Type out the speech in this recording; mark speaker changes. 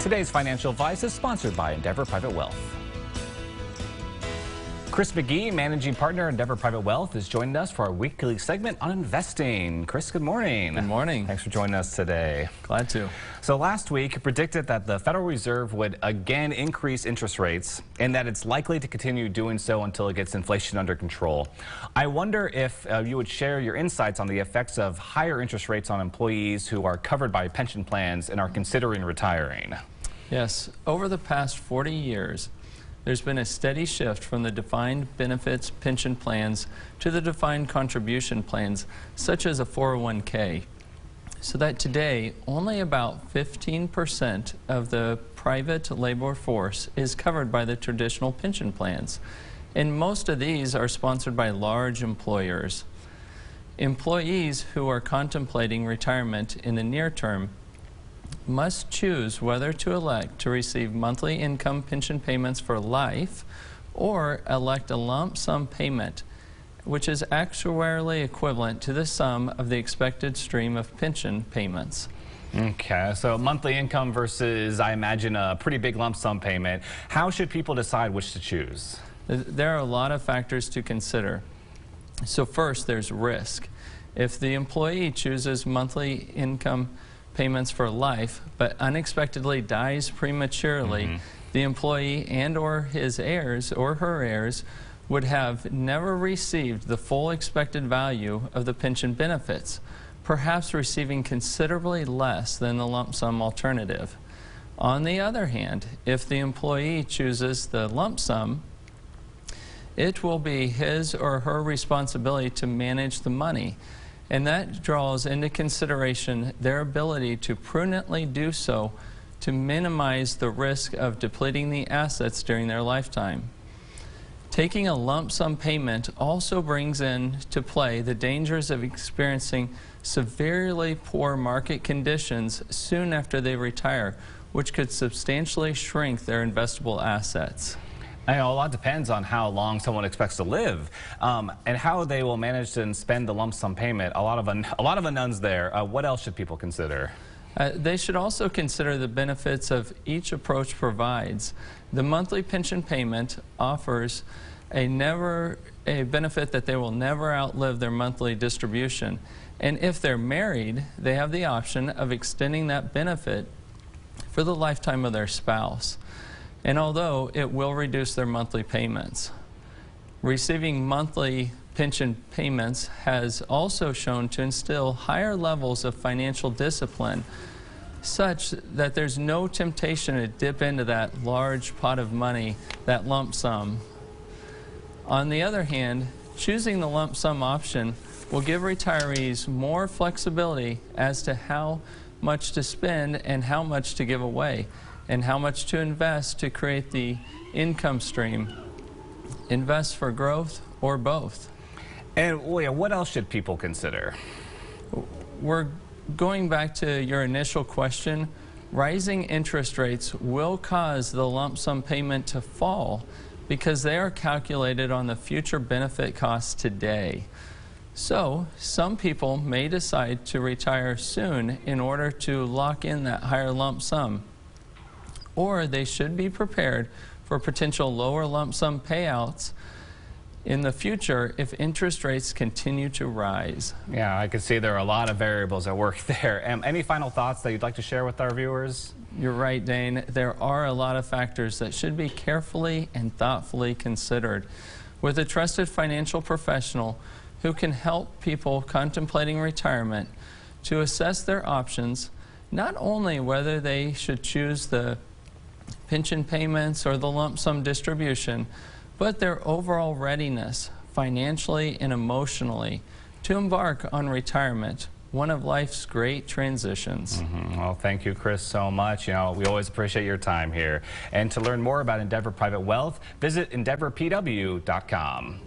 Speaker 1: Today's financial advice is sponsored by Endeavor Private Wealth. Chris McGee, managing partner, Endeavor Private Wealth, is joining us for our weekly segment on investing. Chris, good morning.
Speaker 2: Good morning.
Speaker 1: Thanks for joining us today.
Speaker 2: Glad to.
Speaker 1: So last week, you predicted that the Federal Reserve would again increase interest rates and that it's likely to continue doing so until it gets inflation under control. I wonder if you would share your insights on the effects of higher interest rates on employees who are covered by pension plans and are considering retiring.
Speaker 2: Yes, over the past 40 years, there's been a steady shift from the defined benefits pension plans to the defined contribution plans, such as a 401k, so that today only about 15% of the private labor force is covered by the traditional pension plans. And most of these are sponsored by large employers. Employees who are contemplating retirement in the near term must choose whether to elect to receive monthly income pension payments for life or elect a lump sum payment, which is actuarially equivalent to the sum of the expected stream of pension payments.
Speaker 1: Okay, so monthly income versus, I imagine, a pretty big lump sum payment. How should people decide which to choose?
Speaker 2: There are a lot of factors to consider. So first, there's risk. If the employee chooses monthly income payments for life, but unexpectedly dies prematurely, the employee and or his heirs or her heirs would have never received the full expected value of the pension benefits, perhaps receiving considerably less than the lump sum alternative. On the other hand, if the employee chooses the lump sum, it will be his or her responsibility to manage the money, and that draws into consideration their ability to prudently do so to minimize the risk of depleting the assets during their lifetime. Taking a lump sum payment also brings into play the dangers of experiencing severely poor market conditions soon after they retire, which could substantially shrink their investable assets.
Speaker 1: I know a lot depends on how long someone expects to live and how they will manage to spend the lump sum payment. A lot of unknowns there. What else should people consider?
Speaker 2: They should also consider the benefits of each approach provides. The monthly pension payment offers a benefit that they will never outlive their monthly distribution. And if they're married, they have the option of extending that benefit for the lifetime of their spouse. And although it will reduce their monthly payments, receiving monthly pension payments has also shown to instill higher levels of financial discipline, such that there's no temptation to dip into that large pot of money, that lump sum. On the other hand, choosing the lump sum option will give retirees more flexibility as to how much to spend and how much to give away, and how much to invest to create the income stream. Invest for growth or both.
Speaker 1: And what else should people consider?
Speaker 2: We're going back to your initial question. Rising interest rates will cause the lump sum payment to fall because they are calculated on the future benefit costs today. So some people may decide to retire soon in order to lock in that higher lump sum, or they should be prepared for potential lower lump sum payouts in the future if interest rates continue to rise.
Speaker 1: Yeah, I can see there are a lot of variables at work there. Any final thoughts that you'd like to share with our viewers?
Speaker 2: You're right, Dane. There are a lot of factors that should be carefully and thoughtfully considered. With a trusted financial professional who can help people contemplating retirement to assess their options, not only whether they should choose the pension payments or the lump sum distribution, but their overall readiness financially and emotionally to embark on retirement, one of life's great transitions.
Speaker 1: Well, thank you, Chris, so much. You know, we always appreciate your time here. And to learn more about Endeavor Private Wealth, visit EndeavorPW.com.